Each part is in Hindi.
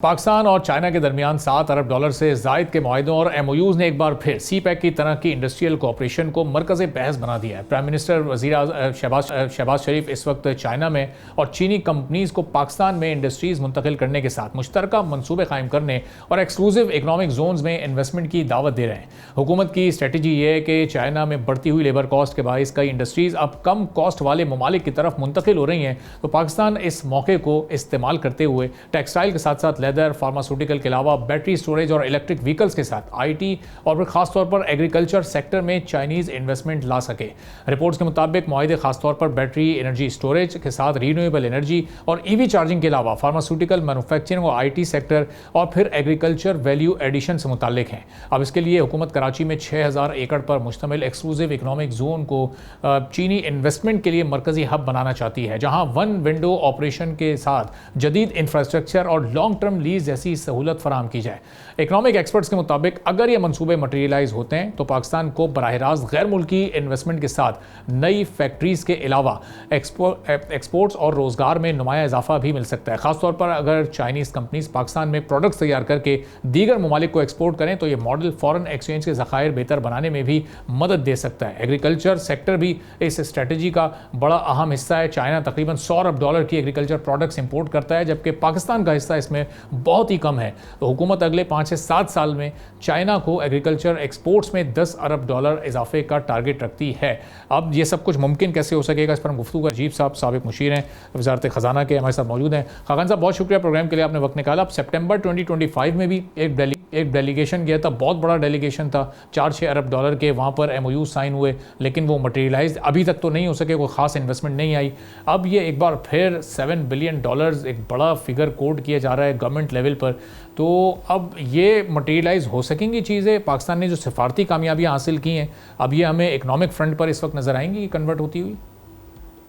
पाकिस्तान और चाइना के दरमियान $7 अरब से जायद के मुआहदों और एमओयूज ने एक बार फिर सी पैक की तरह की इंडस्ट्रियल कोऑपरेशन को मरकज़ बहस बना दिया है। प्राइम मिनिस्टर वज़ीर शहबाज शरीफ इस वक्त चाइना में और चीनी कंपनीज को पाकिस्तान में इंडस्ट्रीज मुंतकिल करने के साथ मुश्तरका मनसूबे कायम करने और एक्सक्लूसिव इकनॉमिक जोन्स में इन्वेस्टमेंट की दावत दे रहे हैं। हुकूमत की स्ट्रेटजी ये है कि चाइना में बढ़ती हुई लेबर कॉस्ट के बायस कई इंडस्ट्रीज अब कम कॉस्ट वाले ममालिक की तरफ मुंतकिल हो रही हैं, तो पाकिस्तान इस मौके को इस्तेमाल करते हुए टेक्सटाइल के साथ साथ लेदर, फार्मास्यूटिकल के अलावा बैटरी स्टोरेज और इलेक्ट्रिक व्हीकल्स के साथ आईटी और फिर खासतौर पर एग्रीकल्चर सेक्टर में चाइनीज इन्वेस्टमेंट ला सके। रिपोर्ट्स के मुताबिक मुआहदे खासतौर पर बैटरी एनर्जी स्टोरेज के साथ रीन्यूएबल एनर्जी और ईवी चार्जिंग के अलावा फार्मास्यूटिकल, मैन्युफैक्चरिंग और आईटी सेक्टर और फिर एग्रीकल्चर वैल्यू एडिशन से मुताल्लिक हैं। अब इसके लिए हुकूमत कराची में 6000 एकड़ पर मुश्तमिल एक्सक्लूसिव इकनॉमिक जोन को चीनी इन्वेस्टमेंट के लिए मरकजी हब बनाना चाहती है, जहां वन विंडो ऑपरेशन के साथ जदीद इंफ्रास्ट्रक्चर और लॉन्ग टर्म लीज ऐसी सहूलत फराहम की जाए। इकोनॉमिक एक्सपर्ट्स के मुताबिक अगर ये मंसूबे मटेरियलाइज होते हैं तो पाकिस्तान को बराह रास्त गैर मुल्की इन्वेस्टमेंट के साथ नई फैक्ट्रीज के अलावा एक्सपोर्ट्स और रोजगार में नुमाया इजाफा भी मिल सकता है। खासतौर पर अगर चाइनीज कंपनीज पाकिस्तान में प्रोडक्ट्स तैयार करके दीगर ममालिक को एक्सपोर्ट करें तो ये मॉडल फॉरेन एक्सचेंज के ज़खायर बेहतर बनाने में भी मदद दे सकता है। एग्रीकल्चर सेक्टर भी इस स्ट्रेटजी का बड़ा अहम हिस्सा है। चाइना तकरीबन $100 अरब की एग्रीकल्चर प्रोडक्ट्स इंपोर्ट करता है, जबकि पाकिस्तान का हिस्सा इसमें बहुत ही कम है। तो हुकूमत अगले 5 से 7 साल में चाइना को एग्रीकल्चर एक्सपोर्ट्स में $10 अरब इजाफे का टारगेट रखती है। अब ये सब कुछ मुमकिन कैसे हो सकेगा, इस पर हम गुफ्तगू कर अजीब साहब साबिक मुशीर हैं वज़ारत ख़जाना के, हमारे साथ मौजूद हैं। खान साहब, बहुत शुक्रिया प्रोग्राम के लिए, आपने वक्त निकाला। अब सितंबर 2025 में भी एक डेलीगेशन गया था, बहुत बड़ा डेलीगेशन था, $4-6 अरब के, वहाँ पर एमओयू साइन हुए, लेकिन वो मटेरियलाइज अभी तक तो नहीं हो सके, कोई ख़ास इन्वेस्टमेंट नहीं आई। अब ये एक बार फिर $7 बिलियन एक बड़ा फिगर कोट किया जा रहा है गवर्नमेंट लेवल पर, तो अब ये मटेरियलाइज हो सकेंगी चीज़ें? पाकिस्तान ने जो सिफारती कामयाबियाँ हासिल की हैं, अब ये हमें इकनॉमिक फ्रंट पर इस वक्त नज़र आएंगी कन्वर्ट होती हुई?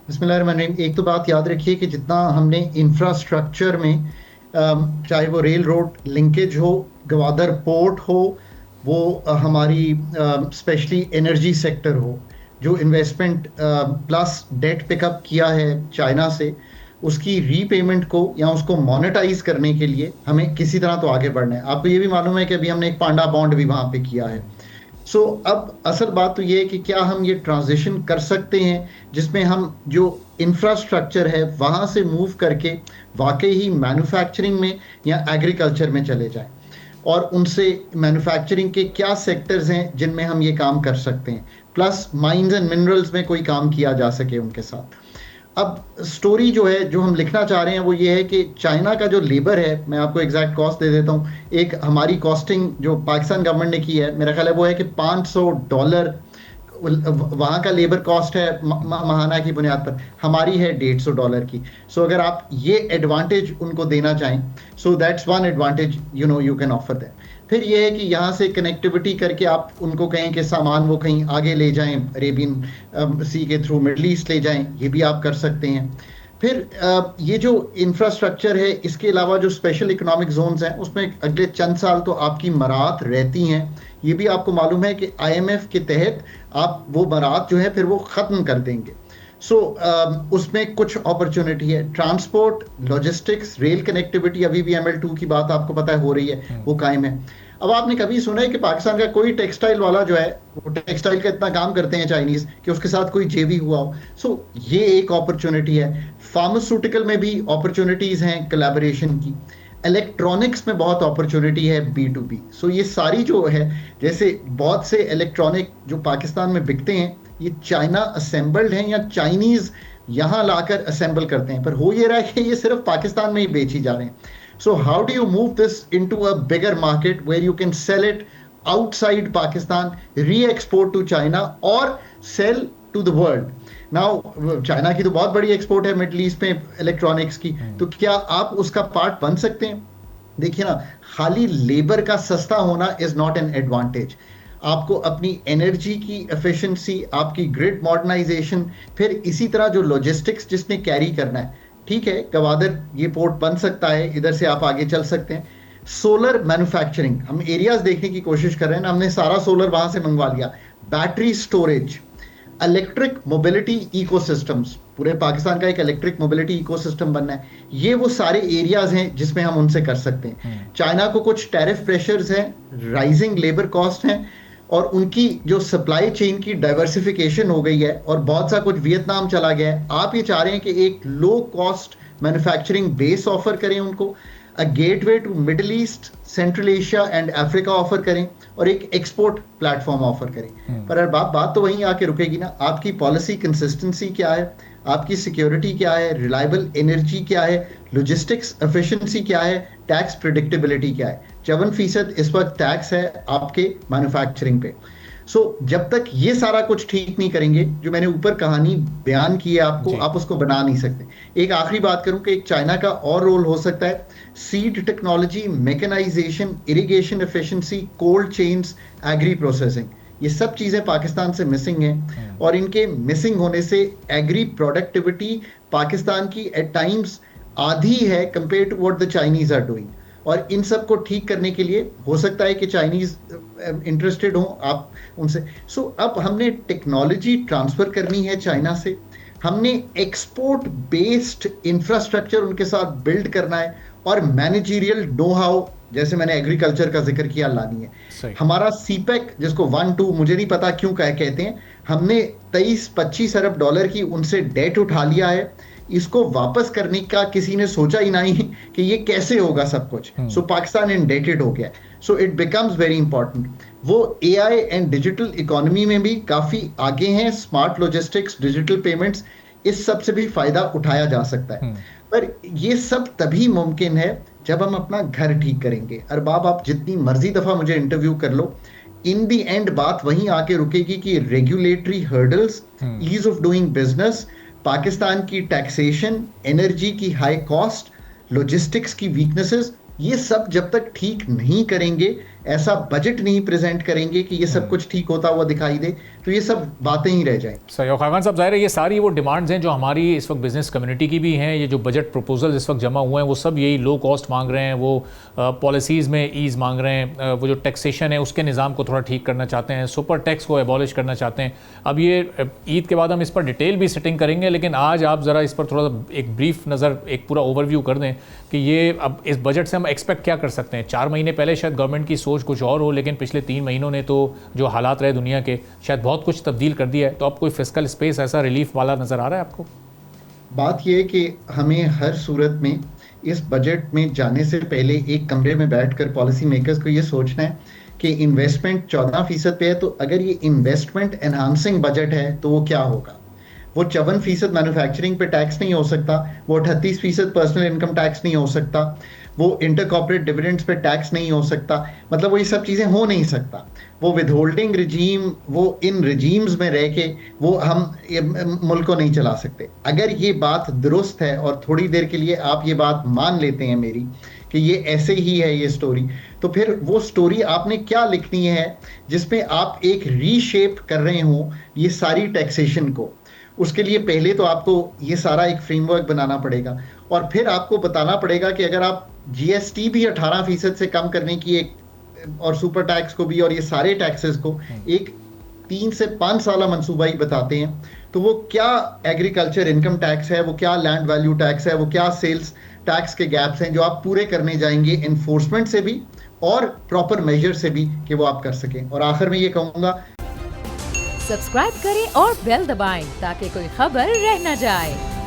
बिस्मिल्लाहिर्रहमानिर्रहीम। एक तो बात याद रखिए कि जितना हमने इंफ्रास्ट्रक्चर में चाहे वो रेल रोड लिंकेज हो, गवादर पोर्ट हो, वो हमारी स्पेशली एनर्जी सेक्टर हो, जो इन्वेस्टमेंट प्लस डेट पिकअप किया है चाइना से, उसकी रीपेमेंट को या उसको मोनेटाइज करने के लिए हमें किसी तरह तो आगे बढ़ना है। आपको ये भी मालूम है कि अभी हमने एक पांडा बॉन्ड भी वहाँ पे किया है। सो अब असल बात तो ये है कि क्या हम ये ट्रांजिशन कर सकते हैं जिसमें हम जो इंफ्रास्ट्रक्चर है वहाँ से मूव करके वाकई ही मैन्युफैक्चरिंग में या एग्रीकल्चर में चले जाएं, और उनसे मैन्युफैक्चरिंग के क्या सेक्टर्स हैं जिनमें हम ये काम कर सकते हैं, प्लस माइंस एंड मिनरल्स में कोई काम किया जा सके उनके साथ। अब स्टोरी जो है जो हम लिखना चाह रहे हैं वो ये है कि चाइना का जो लेबर है, मैं आपको एग्जैक्ट कॉस्ट दे देता हूँ। एक हमारी कॉस्टिंग जो पाकिस्तान गवर्नमेंट ने की है, मेरा ख्याल है वो है कि $500 वहाँ का लेबर कॉस्ट है महाना की बुनियाद पर, हमारी है $150 की। सो अगर आप ये एडवांटेज उनको देना चाहें, so that's one advantage you can offer that. फिर ये है कि यहाँ से कनेक्टिविटी करके आप उनको कहें कि सामान वो कहीं आगे ले जाएं, अरेबियन सी के थ्रू मिडल ईस्ट ले जाएं, ये भी आप कर सकते हैं। फिर ये जो इंफ्रास्ट्रक्चर है, इसके अलावा जो स्पेशल इकोनॉमिक जोन्स हैं उसमें अगले चंद साल तो आपकी मराहत रहती हैं। ये भी आपको मालूम है कि IMF के तहत आप वो मराहत जो है फिर वो ख़त्म कर देंगे। सो उसमें कुछ अपॉर्चुनिटी है, ट्रांसपोर्ट, लॉजिस्टिक्स, रेल कनेक्टिविटी, अभी भी ML2 की बात आपको पता है हो रही है, वो कायम है। अब आपने कभी सुना है कि पाकिस्तान का कोई टेक्सटाइल वाला जो है, वो टेक्सटाइल का इतना काम करते हैं चाइनीज, कि उसके साथ कोई जेवी हुआ हो? सो ये एक अपॉर्चुनिटी है। फार्मास्यूटिकल में भी अपॉर्चुनिटीज हैं कोलैबोरेशन की। इलेक्ट्रॉनिक्स में बहुत अपॉर्चुनिटी है B2B। सो ये सारी जो है, जैसे बहुत से इलेक्ट्रॉनिक जो पाकिस्तान में बिकते हैं, ये चाइना असेंबल्ड हैं या चाइनीज यहाँ लाकर असेंबल करते हैं, पर हो ये रहा है कि ये सिर्फ पाकिस्तान में ही बेची जा रहे हैं। So how do you move this into a bigger market where you can sell it outside Pakistan, re export to China और sell to the world? Now China की तो बहुत बड़ी एक्सपोर्ट है मिडल ईस्ट में इलेक्ट्रॉनिक्स की, तो क्या आप उसका पार्ट बन सकते हैं? देखिए ना, खाली लेबर का सस्ता होना इज नॉट एन एडवांटेज। आपको अपनी एनर्जी की एफिशिएंसी, आपकी ग्रिड मॉडर्नाइजेशन, फिर इसी तरह जो लॉजिस्टिक्स जिसने कैरी करना है, ठीक है, गवादर ये पोर्ट बन सकता है, इधर से आप आगे चल सकते हैं। सोलर मैन्युफैक्चरिंग, हम एरियाज देखने की कोशिश कर रहे हैं ना, हमने सारा सोलर वहां से मंगवा लिया। Battery storage, electric mobility ecosystems, पूरे पाकिस्तान का एक इलेक्ट्रिक मोबिलिटी इकोसिस्टम बनना है। ये वो सारे एरियाज हैं जिसमें हम उनसे कर सकते हैं। चाइना को कुछ टैरिफ प्रेशर्स हैं, राइजिंग लेबर कॉस्ट हैं, और उनकी जो सप्लाई चेन की डाइवर्सिफिकेशन हो गई है और बहुत सा कुछ वियतनाम चला गया है। आप ये चाह रहे हैं कि एक low cost manufacturing base offer करें उनको, a gateway to Middle East, Central Asia and Africa offer करें, और एक एक्सपोर्ट प्लेटफॉर्म ऑफर करें। पर बात तो वहीं आके रुकेगी ना, आपकी पॉलिसी कंसिस्टेंसी क्या है, आपकी सिक्योरिटी क्या है, रिलायबल एनर्जी क्या है, लॉजिस्टिक्स एफिशिएंसी क्या है, टैक्स प्रेडिक्टेबिलिटी क्या है। 54% इस वक्त टैक्स है आपके मैन्युफैक्चरिंग पे। जब तक ये सारा कुछ ठीक नहीं करेंगे, जो मैंने ऊपर कहानी बयान की है आपको, आप उसको बना नहीं सकते। एक आखिरी बात करूं कि एक चाइना का और रोल हो सकता है, seed technology, mechanisation, irrigation efficiency, cold chains, agri processing, ये सब चीजें पाकिस्तान से मिसिंग हैं, और इनके मिसिंग होने से एग्री प्रोडक्टिविटी पाकिस्तान की एट टाइम्स आधी है compare to what the Chinese are doing. और इन सब को ठीक करने के लिए हो सकता है कि चाइनीज इंटरेस्टेड हो आप उनसे। अब हमने टेक्नोलॉजी ट्रांसफर करनी है चाइना से, हमने एक्सपोर्ट बेस्ड इंफ्रास्ट्रक्चर उनके साथ बिल्ड करना है, और मैनेजरियल नो हाउ, जैसे मैंने एग्रीकल्चर का जिक्र किया, लानी है। हमारा सीपेक, जिसको 1-2 मुझे नहीं पता क्यों कहते हैं, हमने 23-25 अरब डॉलर की उनसे डेट उठा लिया है। इसको वापस करने का किसी ने सोचा ही नहीं कि ये कैसे होगा सब कुछ। पाकिस्तान इंडेटेड हो गया, इट बिकम्स वेरी इंपॉर्टेंट। वो एआई एंड डिजिटल इकोनॉमी में भी काफी आगे हैं, स्मार्ट लॉजिस्टिक्स, डिजिटल पेमेंट्स, इस सब से भी फायदा उठाया जा सकता है। पर ये सब तभी मुमकिन है जब हम अपना घर ठीक करेंगे। अरबाब, आप जितनी मर्जी दफा मुझे इंटरव्यू कर लो, इन दी एंड बात वहीं आके रुकेगी कि regulatory hurdles, ease of doing business, Pakistan की टैक्सेशन, एनर्जी की हाई कॉस्ट, लॉजिस्टिक्स की वीकनेसेस, ये सब जब तक ठीक नहीं करेंगे, ऐसा बजट नहीं प्रेजेंट करेंगे कि ये सब कुछ ठीक होता हुआ दिखाई दे, तो ये सब बातें ही रह जाएं। सही। और खान साहब, जाहिर है ये सारी वो डिमांड्स हैं जो हमारी इस वक्त बिजनेस कम्युनिटी की भी हैं। ये जो बजट प्रपोजल इस वक्त जमा हुए हैं वो सब यही लो कॉस्ट मांग रहे हैं, वो पॉलिसीज़ में ईज़ मांग रहे हैं, वो जो टैक्सेशन है उसके निज़ाम को थोड़ा ठीक करना चाहते हैं, सुपर टैक्स को एबॉलिश करना चाहते हैं। अब ये ईद के बाद हम इस पर डिटेल भी सेटिंग करेंगे, लेकिन आज आप ज़रा इस पर थोड़ा एक ब्रीफ नज़र, एक पूरा ओवरव्यू कर दें कि ये अब इस बजट से हम एक्सपेक्ट क्या कर सकते हैं। 4 महीने पहले शायद गवर्नमेंट की सोच कुछ और हो, लेकिन पिछले 3 महीनों ने तो जो हालात रहे दुनिया के, शायद बहुत कुछ तब्दील कर दिया है। तो अब कोई फिस्कल स्पेस ऐसा रिलीफ वाला नज़र आ रहा है आपको? बात यह है कि हमें हर सूरत में इस बजट में जाने से पहले एक कमरे में बैठकर पॉलिसी मेकर्स को ये सोचना है कि इन्वेस्टमेंट 14% पे है, तो अगर ये इन्वेस्टमेंट एनहांसिंग बजट है तो वो क्या होगा। वो 54% मैन्युफैक्चरिंग पे टैक्स नहीं हो सकता, वो 38% पर्सनल इनकम टैक्स नहीं हो सकता, वो इंटर कॉर्पोरेट डिविडेंड्स पे टैक्स नहीं हो सकता, मतलब वो ये सब चीज़ें हो नहीं सकता। वो विदहोल्डिंग रिजीम, वो इन रिजीम्स में रह के वो हम मुल्क को नहीं चला सकते। अगर ये बात दुरुस्त है और थोड़ी देर के लिए आप ये बात मान लेते हैं मेरी कि ये ऐसे ही है ये स्टोरी, तो फिर वो स्टोरी आपने क्या लिखनी है जिसमें आप एक रीशेप कर रहे हो ये सारी टैक्सेशन को। उसके लिए पहले तो आपको ये सारा एक फ्रेमवर्क बनाना पड़ेगा, और फिर आपको बताना पड़ेगा कि अगर आप जीएसटी भी 18% से कम करने की एक, और सुपर टैक्स को भी, और ये सारे टैक्सेस को एक 3 से 5 साल मंसूबा ही बताते हैं, तो वो क्या एग्रीकल्चर इनकम टैक्स है, वो क्या लैंड वैल्यू टैक्स है, वो क्या सेल्स टैक्स के गैप्स हैं जो आप पूरे करने जाएंगे एनफोर्समेंट से भी और प्रॉपर मेजर से भी, कि वो आप कर सकें। और आखिर में ये कहूँगा, सब्सक्राइब करें और बेल दबाएं ताकि कोई खबर रह न जाए।